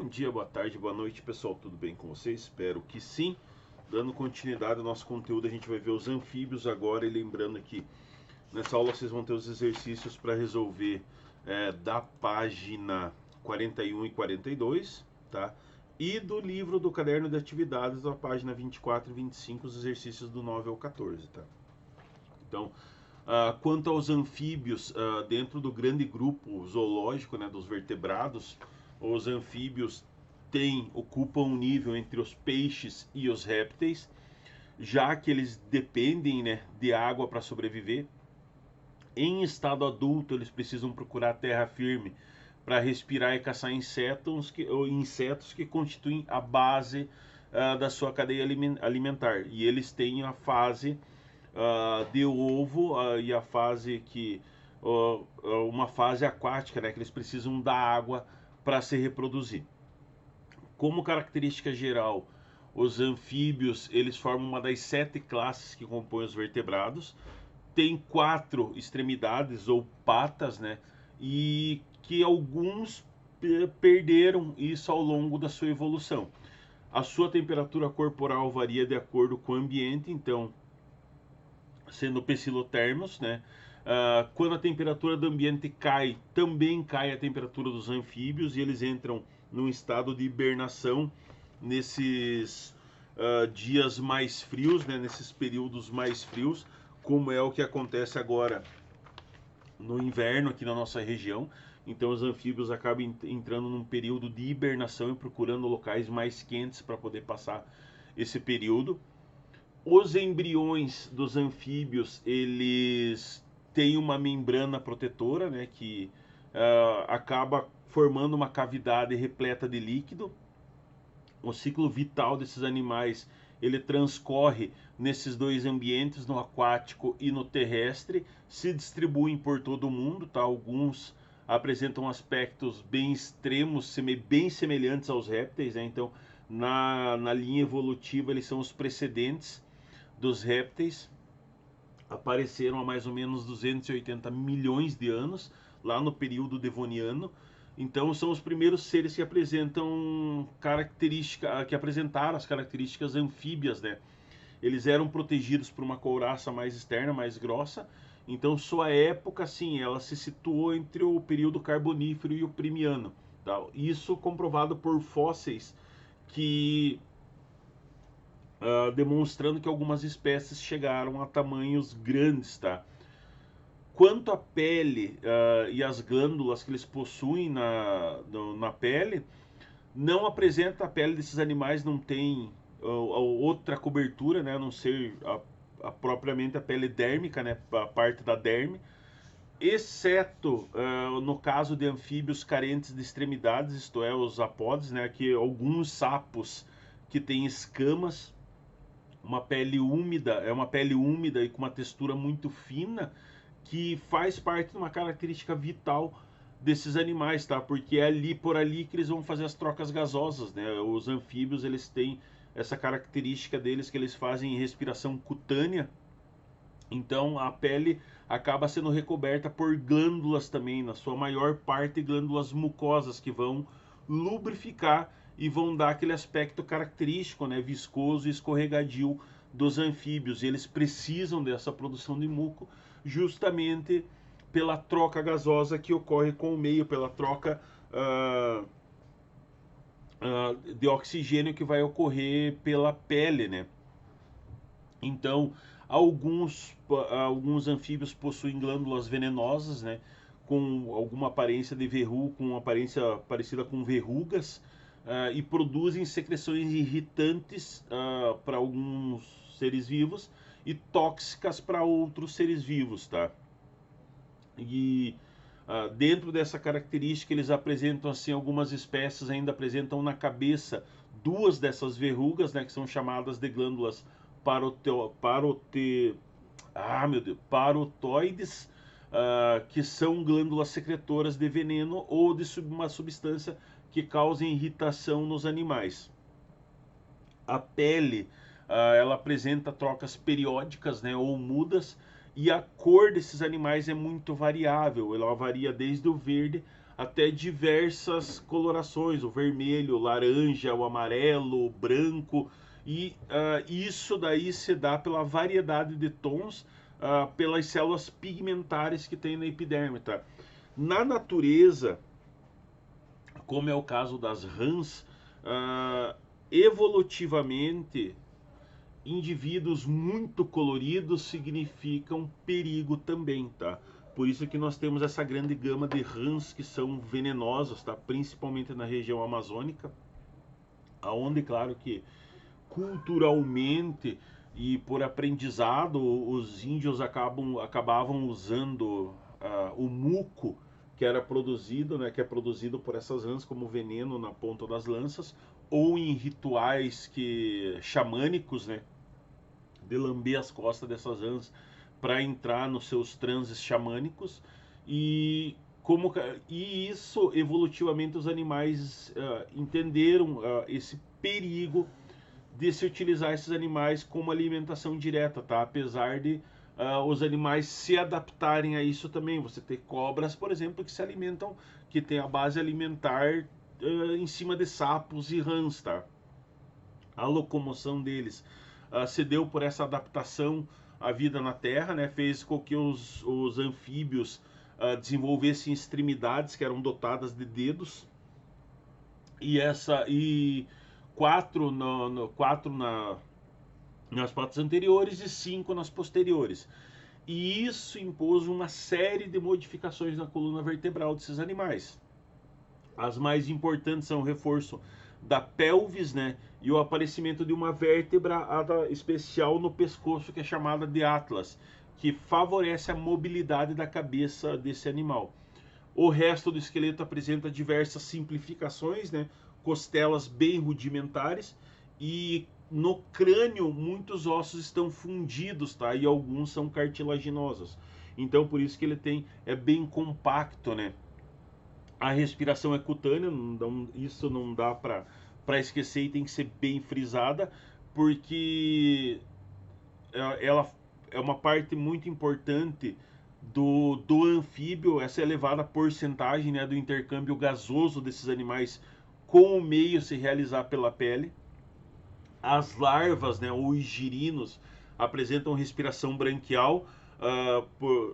Bom dia, boa tarde, boa noite, pessoal. Tudo bem com vocês? Espero que sim. Dando continuidade ao nosso conteúdo, a gente vai ver os anfíbios agora. E lembrando que nessa aula vocês vão ter os exercícios para resolver da página 41 e 42, tá? E do livro do caderno de atividades da página 24 e 25, os exercícios do 9 ao 14, tá? Então, quanto aos anfíbios, dentro do grande grupo zoológico, né, dos vertebrados, os anfíbios ocupam um nível entre os peixes e os répteis, já que eles dependem, né, de água para sobreviver. Em estado adulto, eles precisam procurar terra firme para respirar e caçar insetos que constituem a base da sua cadeia alimentar. E eles têm a fase de ovo e a fase uma fase aquática, né, que eles precisam da água para se reproduzir. Como característica geral, os anfíbios eles formam uma das 7 classes que compõem os vertebrados. Tem 4 extremidades ou patas, né, e que alguns perderam isso ao longo da sua evolução. A sua temperatura corporal varia de acordo com o ambiente, então sendo pecilotermos, né? Quando a temperatura do ambiente cai, também cai a temperatura dos anfíbios e eles entram num estado de hibernação nesses dias mais frios, né? Nesses períodos mais frios, como é o que acontece agora no inverno aqui na nossa região. Então os anfíbios acabam entrando num período de hibernação e procurando locais mais quentes para poder passar esse período. Os embriões dos anfíbios, eles têm uma membrana protetora, né, que acaba formando uma cavidade repleta de líquido. O ciclo vital desses animais, ele transcorre nesses dois ambientes, no aquático e no terrestre, se distribuem por todo o mundo, tá? Alguns apresentam aspectos bem extremos, bem semelhantes aos répteis, né? Então, na linha evolutiva, eles são os precedentes dos répteis. Apareceram há mais ou menos 280 milhões de anos, lá no período devoniano. Então são os primeiros seres que apresentaram as características anfíbias, né? Eles eram protegidos por uma couraça mais externa, mais grossa. Então sua época, sim, ela se situou entre o período carbonífero e o primiano, tá? Isso comprovado por fósseis que demonstrando que algumas espécies chegaram a tamanhos grandes, tá? Quanto à pele e as glândulas que eles possuem na pele, não apresenta a pele desses animais, não tem outra cobertura, né, a não ser propriamente a pele dérmica, né, a parte da derme, exceto no caso de anfíbios carentes de extremidades, isto é, os apódes, né, que alguns sapos que têm escamas, uma pele úmida e com uma textura muito fina, que faz parte de uma característica vital desses animais, tá? Porque é por ali que eles vão fazer as trocas gasosas, né? Os anfíbios, eles têm essa característica deles que eles fazem respiração cutânea. Então a pele acaba sendo recoberta por glândulas também, na sua maior parte glândulas mucosas que vão lubrificar e vão dar aquele aspecto característico, né, viscoso e escorregadio dos anfíbios. E eles precisam dessa produção de muco justamente pela troca gasosa que ocorre com o meio, pela troca de oxigênio que vai ocorrer pela pele, né? Então, alguns anfíbios possuem glândulas venenosas, né, com alguma aparência de verruga, com uma aparência parecida com verrugas, e produzem secreções irritantes para alguns seres vivos e tóxicas para outros seres vivos, tá? E dentro dessa característica eles apresentam assim, algumas espécies ainda apresentam na cabeça 2 dessas verrugas, né, que são chamadas de glândulas parotoides, que são glândulas secretoras de veneno ou de uma substância que causa irritação nos animais. A pele, ela apresenta trocas periódicas, né, ou mudas, e a cor desses animais é muito variável. Ela varia desde o verde até diversas colorações, o vermelho, o laranja, o amarelo, o branco, e isso daí se dá pela variedade de tons, pelas células pigmentares que tem na epiderme, tá? Na natureza, como é o caso das rãs, evolutivamente, indivíduos muito coloridos significam perigo também, tá? Por isso que nós temos essa grande gama de rãs que são venenosos, tá? Principalmente na região amazônica, aonde, claro que culturalmente e por aprendizado, os índios acabavam usando o muco que era produzido, né, que é produzido por essas rãs como veneno na ponta das lanças, ou em rituais xamânicos, né, de lamber as costas dessas rãs para entrar nos seus transes xamânicos. E e isso evolutivamente os animais entenderam esse perigo de se utilizar esses animais como alimentação direta, tá? Apesar de os animais se adaptarem a isso também. Você tem cobras, por exemplo, que se alimentam, que tem a base alimentar em cima de sapos e rãs, tá? A locomoção deles se deu por essa adaptação à vida na Terra, né? Fez com que os anfíbios desenvolvessem extremidades que eram dotadas de dedos e quatro nas patas anteriores e 5 nas posteriores. E isso impôs uma série de modificações na coluna vertebral desses animais. As mais importantes são o reforço da pelvis, né, e o aparecimento de uma vértebra especial no pescoço que é chamada de atlas, que favorece a mobilidade da cabeça desse animal. O resto do esqueleto apresenta diversas simplificações, né, costelas bem rudimentares, e no crânio muitos ossos estão fundidos, tá? E alguns são cartilaginosos. Então por isso que ele é bem compacto, né? A respiração é cutânea, isso não dá para esquecer e tem que ser bem frisada, porque ela é uma parte muito importante do anfíbio, essa elevada porcentagem, né, do intercâmbio gasoso desses animais com o meio se realizar pela pele. As larvas, né, ou os girinos, apresentam respiração branquial,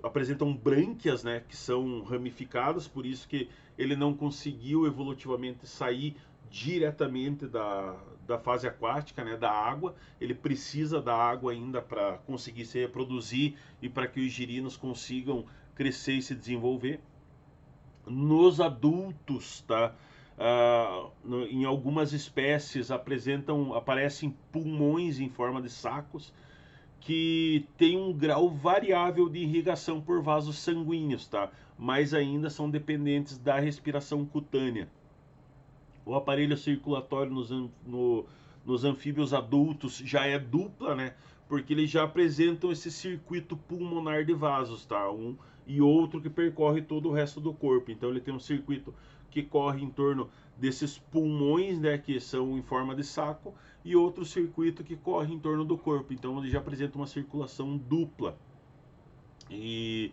apresentam brânquias, né, que são ramificadas, por isso que ele não conseguiu evolutivamente sair diretamente da fase aquática, né, da água. Ele precisa da água ainda para conseguir se reproduzir e para que os girinos consigam crescer e se desenvolver. Nos adultos, tá? Em algumas espécies aparecem pulmões em forma de sacos que tem um grau variável de irrigação por vasos sanguíneos, tá? Mas ainda são dependentes da respiração cutânea. O aparelho circulatório nos anfíbios adultos já é dupla, né? Porque eles já apresentam esse circuito pulmonar de vasos, tá? Um e outro que percorre todo o resto do corpo. Então ele tem um circuito que corre em torno desses pulmões, né, que são em forma de saco, e outro circuito que corre em torno do corpo. Então ele já apresenta uma circulação dupla. E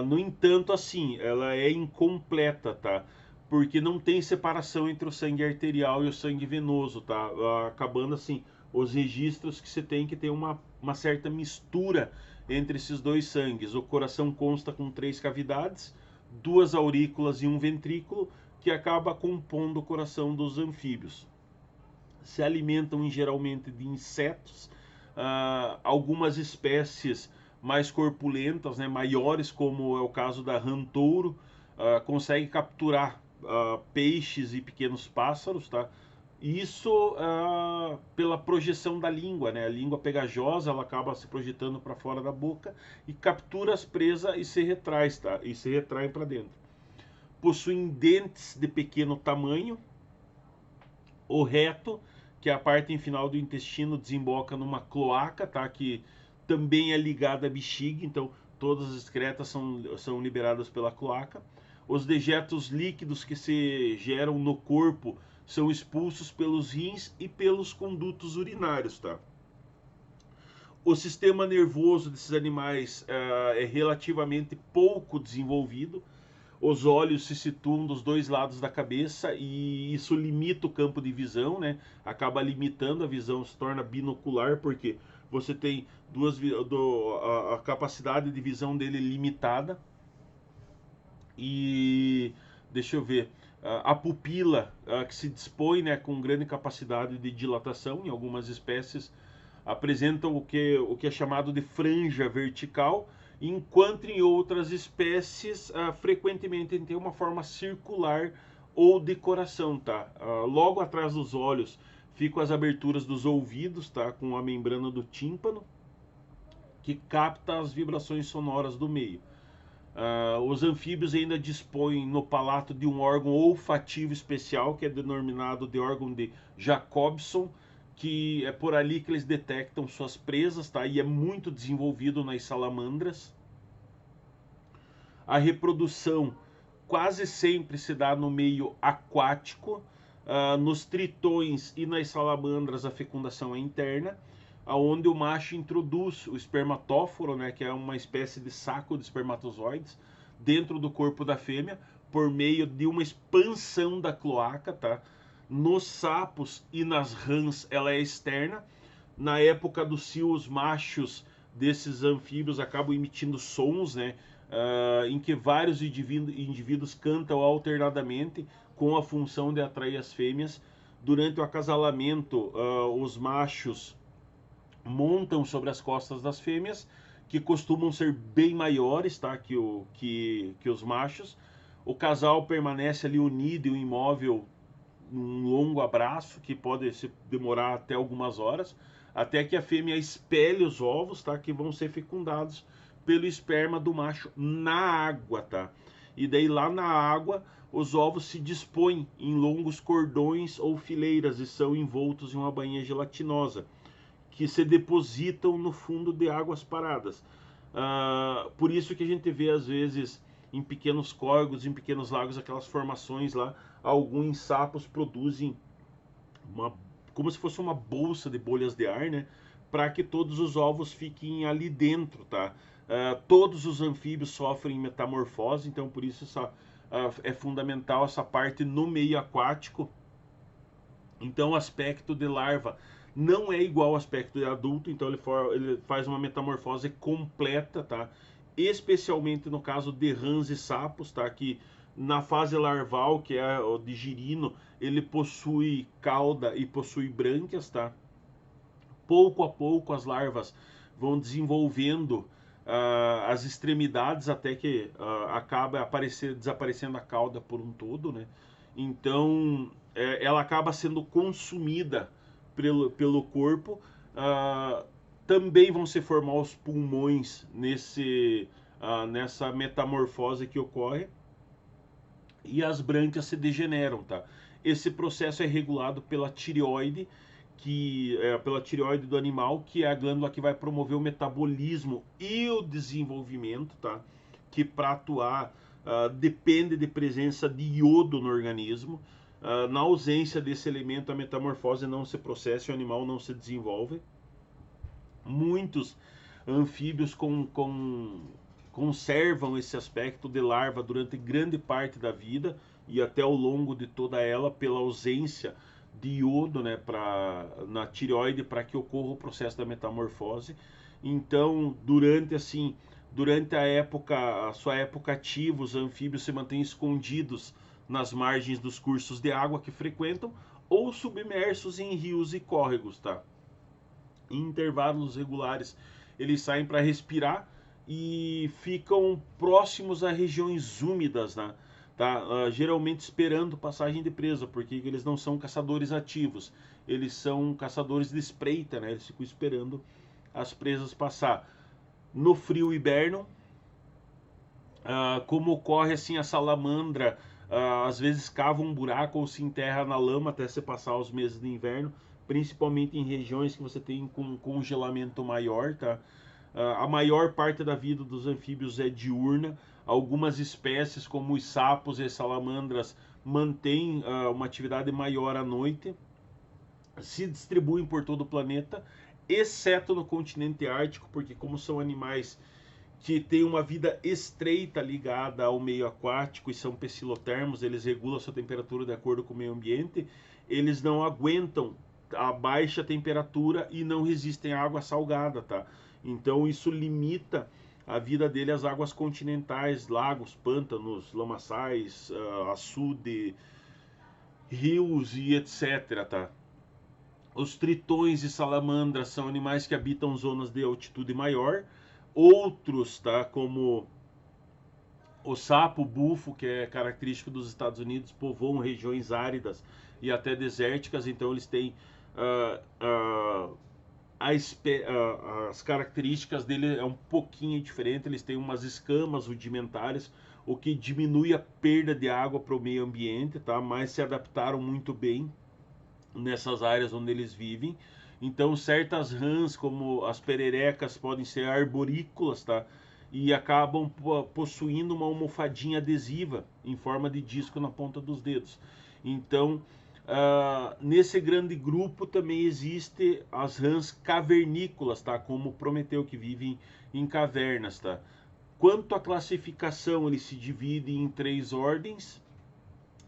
no entanto, assim, ela é incompleta, tá? Porque não tem separação entre o sangue arterial e o sangue venoso, tá? Acabando assim, os registros que você tem que ter uma certa mistura entre esses dois sangues. O coração consta com 3 cavidades, 2 aurículas e um ventrículo, que acaba compondo o coração dos anfíbios. Se alimentam geralmente de insetos, algumas espécies mais corpulentas, né, maiores, como é o caso da rã-touro, consegue capturar peixes e pequenos pássaros, tá? Isso pela projeção da língua, né? A língua pegajosa, ela acaba se projetando para fora da boca e captura as presas e se retrai, tá? E se retraem para dentro. Possuem dentes de pequeno tamanho. O reto, que é a parte final do intestino, desemboca numa cloaca, tá? Que também é ligada à bexiga, então todas as excretas são liberadas pela cloaca. Os dejetos líquidos que se geram no corpo são expulsos pelos rins e pelos condutos urinários, tá? O sistema nervoso desses animais é relativamente pouco desenvolvido. os olhos se situam dos dois lados da cabeça e isso limita o campo de visão, né? Acaba limitando a visão, se torna binocular, porque você tem a capacidade de visão dele limitada. E deixa eu ver, a pupila que se dispõe, né, com grande capacidade de dilatação, em algumas espécies apresentam o que é chamado de franja vertical, enquanto em outras espécies frequentemente tem uma forma circular ou de coração, tá? Logo atrás dos olhos ficam as aberturas dos ouvidos, tá? Com a membrana do tímpano, que capta as vibrações sonoras do meio. Os anfíbios ainda dispõem no palato de um órgão olfativo especial, que é denominado de órgão de Jacobson, que é por ali que eles detectam suas presas, tá? E é muito desenvolvido nas salamandras. A reprodução quase sempre se dá no meio aquático. Nos tritões e nas salamandras a fecundação é interna, onde o macho introduz o espermatóforo, né, que é uma espécie de saco de espermatozoides, dentro do corpo da fêmea, por meio de uma expansão da cloaca, tá? Nos sapos e nas rãs ela é externa. Na época do cio, os machos desses anfíbios acabam emitindo sons, né, em que vários indivíduos cantam alternadamente com a função de atrair as fêmeas. Durante o acasalamento, os machos montam sobre as costas das fêmeas, que costumam ser bem maiores, tá, que os machos. O casal permanece ali unido e imóvel num longo abraço, que pode se demorar até algumas horas, até que a fêmea expele os ovos, tá, que vão ser fecundados pelo esperma do macho na água, tá? E daí lá na água os ovos se dispõem em longos cordões ou fileiras e são envoltos em uma bainha gelatinosa, que se depositam no fundo de águas paradas. Por isso que a gente vê às vezes em pequenos córregos, em pequenos lagos, aquelas formações lá. Alguns sapos produzem como se fosse uma bolsa de bolhas de ar, né? Para que todos os ovos fiquem ali dentro, tá? Todos os anfíbios sofrem metamorfose, então por isso é fundamental essa parte no meio aquático. Então o aspecto de larva não é igual ao aspecto de adulto, então ele faz uma metamorfose completa, tá? Especialmente no caso de rãs e sapos, tá? Que na fase larval, que é o de girino, ele possui cauda e possui brânquias, tá? Pouco a pouco as larvas vão desenvolvendo as extremidades até que acaba desaparecendo a cauda por um todo, né? Então ela acaba sendo consumida pelo corpo. Também vão se formar os pulmões nessa metamorfose que ocorre, e as brânquias se degeneram, tá? Esse processo é regulado pela tireoide, pela tireoide do animal, que é a glândula que vai promover o metabolismo e o desenvolvimento, tá? Que para atuar depende de presença de iodo no organismo. Na ausência desse elemento, a metamorfose não se processa e o animal não se desenvolve. Muitos anfíbios conservam esse aspecto de larva durante grande parte da vida e até ao longo de toda ela, pela ausência de iodo, né, na tireoide, para que ocorra o processo da metamorfose. Então, durante a sua época ativa, os anfíbios se mantêm escondidos nas margens dos cursos de água que frequentam ou submersos em rios e córregos, tá? Em intervalos regulares, eles saem para respirar e ficam próximos a regiões úmidas, né? Tá? Geralmente esperando passagem de presa, porque eles não são caçadores ativos, eles são caçadores de espreita, né? Eles ficam esperando as presas passar. No frio inverno, como ocorre assim, a salamandra às vezes cava um buraco ou se enterra na lama até se passar os meses de inverno, principalmente em regiões que você tem com congelamento maior, tá? A maior parte da vida dos anfíbios é diurna. Algumas espécies, como os sapos e as salamandras, mantêm uma atividade maior à noite. Se distribuem por todo o planeta, exceto no continente ártico, porque como são animais que tem uma vida estreita ligada ao meio aquático e são pecilotermos, eles regulam a sua temperatura de acordo com o meio ambiente, eles não aguentam a baixa temperatura e não resistem à água salgada, tá? Então isso limita a vida dele às águas continentais, lagos, pântanos, lamaçais, açude, rios e etc, tá? Os tritões e salamandras são animais que habitam zonas de altitude maior. Outros, tá, como o sapo, o bufo, que é característico dos Estados Unidos, povoam regiões áridas e até desérticas, então eles têm as características dele é um pouquinho diferente, eles têm umas escamas rudimentares, o que diminui a perda de água para o meio ambiente, tá? Mas se adaptaram muito bem nessas áreas onde eles vivem. Então certas rãs, como as pererecas, podem ser arborícolas, tá? E acabam possuindo uma almofadinha adesiva em forma de disco na ponta dos dedos. Então, nesse grande grupo também existe as rãs cavernícolas, tá? Como o Prometeu, que vivem em cavernas, tá? Quanto à classificação, ele se divide em 3 ordens: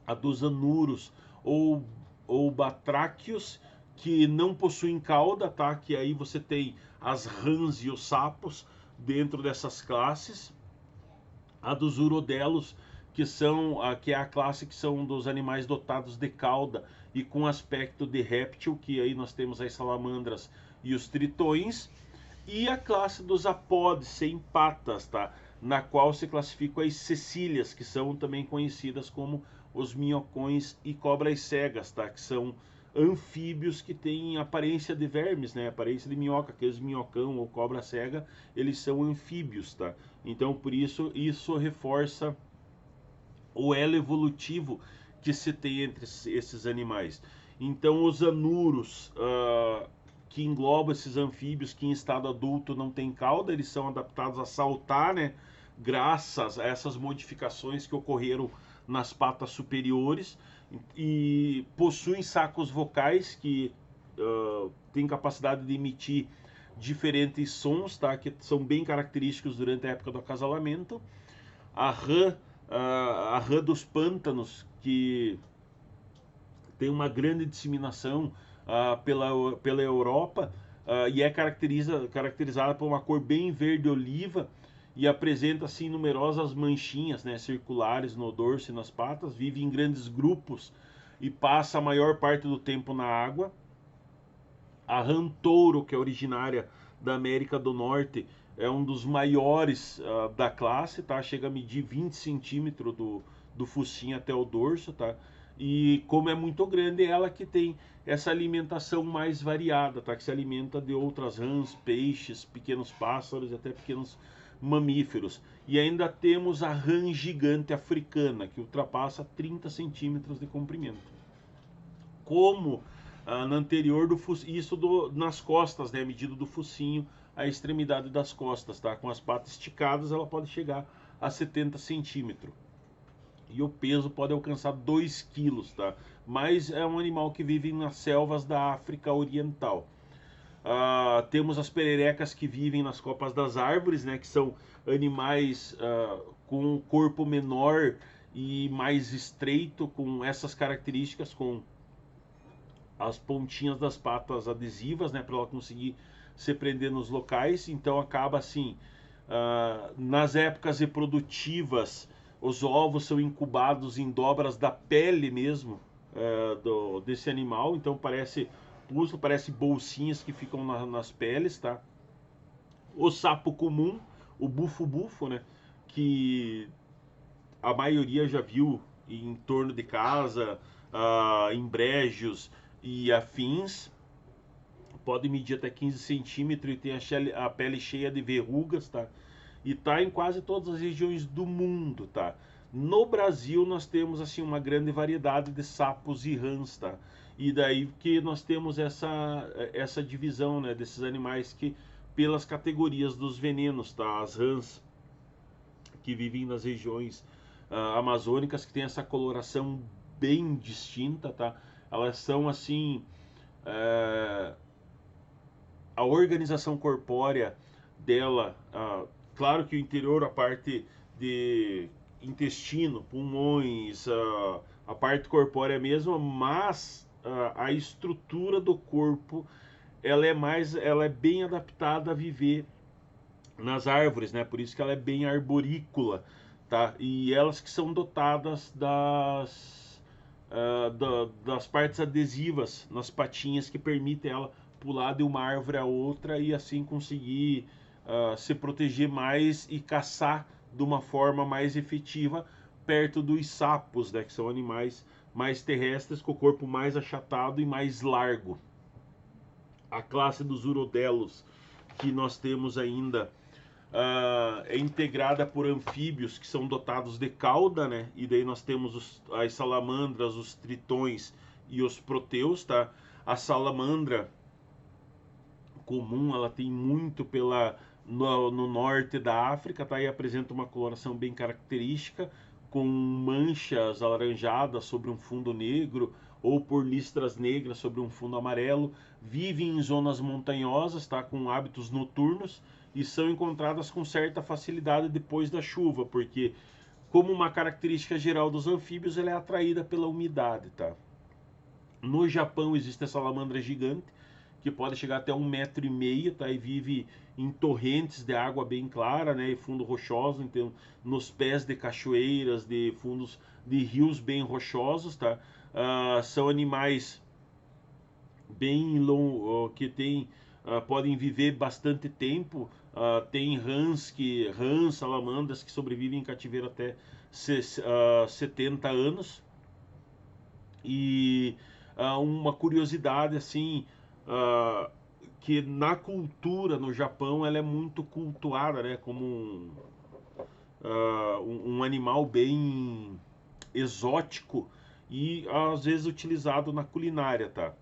a dos anuros ou batráquios, que não possuem cauda, tá? Que aí você tem as rãs e os sapos dentro dessas classes. A dos urodelos, que é a classe que são dos animais dotados de cauda e com aspecto de réptil, que aí nós temos as salamandras e os tritões. E a classe dos apódes sem patas, tá? Na qual se classificam as cecílias, que são também conhecidas como os minhocões e cobras cegas, tá? Que são anfíbios que têm aparência de vermes, né? Aparência de minhoca, aqueles minhocão ou cobra cega, eles são anfíbios, tá? Então, por isso, isso reforça o elo evolutivo que se tem entre esses animais. Então, os anuros, que englobam esses anfíbios que em estado adulto não tem cauda, eles são adaptados a saltar, né? Graças a essas modificações que ocorreram nas patas superiores, e possuem sacos vocais que têm capacidade de emitir diferentes sons, tá? Que são bem característicos durante a época do acasalamento. A rã, a rã dos pântanos, que tem uma grande disseminação pela Europa, e é caracterizada por uma cor bem verde oliva e apresenta assim numerosas manchinhas, né, circulares no dorso e nas patas. Vive em grandes grupos e passa a maior parte do tempo na água. A rã touro, que é originária da América do Norte, é um dos maiores da classe, tá? Chega a medir 20 centímetros do focinho até o dorso, tá? E como é muito grande, é ela que tem essa alimentação mais variada, tá? Que se alimenta de outras rãs, peixes, pequenos pássaros e até pequenos mamíferos. E ainda temos a rã gigante africana, que ultrapassa 30 centímetros de comprimento. Como na anterior do focinho, isso nas costas, né? A medida do focinho, a extremidade das costas, tá? Com as patas esticadas, ela pode chegar a 70 centímetros. E o peso pode alcançar 2 quilos, tá? Mas é um animal que vive nas selvas da África Oriental. Temos as pererecas que vivem nas copas das árvores, né? Que são animais com um corpo menor e mais estreito, com essas características, com as pontinhas das patas adesivas, né, para ela conseguir se prender nos locais. Então acaba assim, nas épocas reprodutivas, os ovos são incubados em dobras da pele mesmo desse animal. Então parece pústulo, parece bolsinhas que ficam nas peles, tá? O sapo comum, o bufo-bufo, né, que a maioria já viu em torno de casa, em brejos e afins, pode medir até 15 centímetros e tem a pele cheia de verrugas, tá? E tá em quase todas as regiões do mundo, tá? No Brasil nós temos assim uma grande variedade de sapos e rãs, tá? E daí que nós temos essa divisão, né, desses animais que pelas categorias dos venenos, tá? As rãs que vivem nas regiões amazônicas, que tem essa coloração bem distinta, tá? Elas são assim, a organização corpórea dela Claro que o interior, a parte de intestino, pulmões, a parte corpórea mesmo, mas a estrutura do corpo ela é bem adaptada a viver nas árvores, né? Por isso que ela é bem arborícola, tá? E elas que são dotadas das partes adesivas nas patinhas que permitem ela pular de uma árvore a outra e assim conseguir se proteger mais e caçar de uma forma mais efetiva perto dos sapos, né? Que são animais mais terrestres com o corpo mais achatado e mais largo. A classe dos urodelos que nós temos ainda é integrada por anfíbios que são dotados de cauda, né? E daí nós temos as salamandras, os tritões e os proteus, tá? A salamandra comum, ela tem muito no norte da África, tá? E apresenta uma coloração bem característica, com manchas alaranjadas sobre um fundo negro ou por listras negras sobre um fundo amarelo. Vivem em zonas montanhosas, tá? Com hábitos noturnos e são encontradas com certa facilidade depois da chuva, porque como uma característica geral dos anfíbios, ela é atraída pela umidade, tá? No Japão existe a salamandra gigante, que pode chegar até 1,5 m, tá? E vive em torrentes de água bem clara, né? E fundo rochoso, então nos pés de cachoeiras, de fundos de rios bem rochosos, tá? São animais bem que podem viver bastante tempo. Tem rãs, salamandras que sobrevivem em cativeiro até 70 anos. E uma curiosidade assim, que na cultura no Japão ela é muito cultuada, né, como um animal bem exótico e às vezes utilizado na culinária, tá?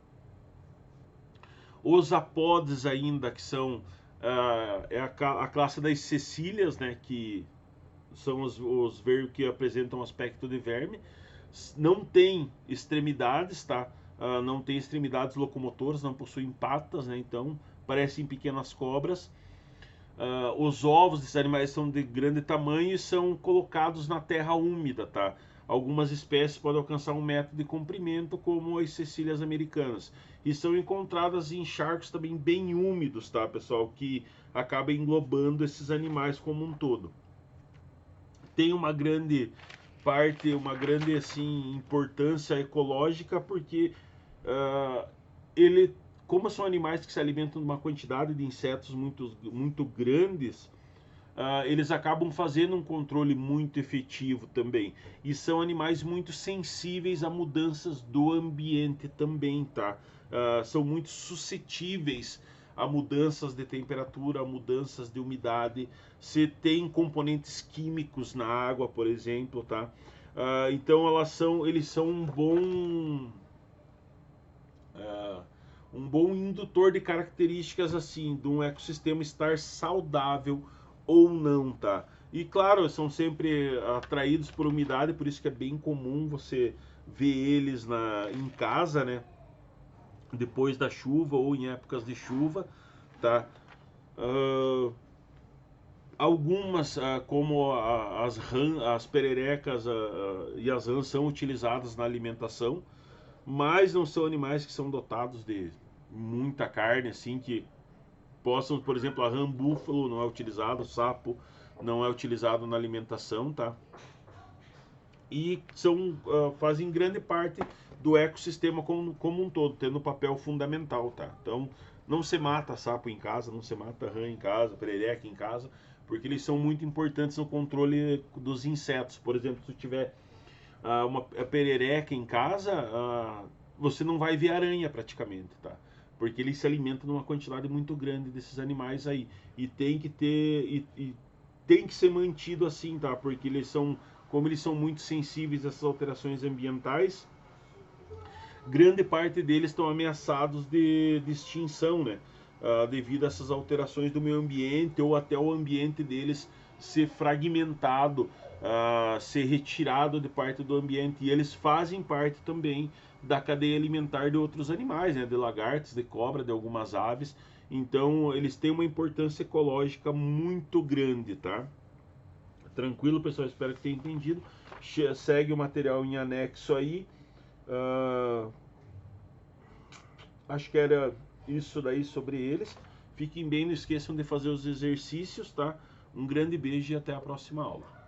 Os apodes ainda, que são a classe das cecílias, né, que são os vermes que apresentam aspecto de verme, não tem extremidades, tá? Não tem extremidades locomotoras, não possuem patas, né? Então parecem pequenas cobras. Os ovos desses animais são de grande tamanho e são colocados na terra úmida, tá? Algumas espécies podem alcançar 1 m de comprimento, como as cecílias americanas. E são encontradas em charcos também bem úmidos, tá, pessoal? Que acaba englobando esses animais como um todo. Tem uma grande assim, importância ecológica, porque como são animais que se alimentam de uma quantidade de insetos muito grandes, eles acabam fazendo um controle muito efetivo também. E são animais muito sensíveis a mudanças do ambiente também, tá? São muito suscetíveis a mudanças de temperatura, a mudanças de umidade. Se tem componentes químicos na água, por exemplo, tá? Então eles são um bom indutor de características assim, de um ecossistema estar saudável ou não, tá? E claro, são sempre atraídos por umidade, por isso que é bem comum você ver eles em casa, né? Depois da chuva ou em épocas de chuva, tá? Algumas, como as pererecas e as rãs, são utilizadas na alimentação, mas não são animais que são dotados de muita carne, assim, que possam, por exemplo, a rã búfalo não é utilizado, o sapo não é utilizado na alimentação, tá? E fazem grande parte do ecossistema como um todo, tendo um papel fundamental, tá? Então, não se mata sapo em casa, não se mata rã em casa, perereca em casa, porque eles são muito importantes no controle dos insetos. Por exemplo, se tiver uma perereca em casa, você não vai ver aranha praticamente, tá? Porque eles se alimentam de uma quantidade muito grande desses animais aí. E tem que tem que ser mantido assim, tá? Porque como eles são muito sensíveis a essas alterações ambientais, grande parte deles estão ameaçados de extinção, né? Devido a essas alterações do meio ambiente ou até o ambiente deles ser fragmentado, ser retirado de parte do ambiente. E eles fazem parte também da cadeia alimentar de outros animais, né? De lagartos, de cobra, de algumas aves. Então, eles têm uma importância ecológica muito grande, tá? Tranquilo, pessoal? Espero que tenham entendido. Segue o material em anexo aí. Acho que era isso daí sobre eles. Fiquem bem, não esqueçam de fazer os exercícios, tá? Um grande beijo e até a próxima aula.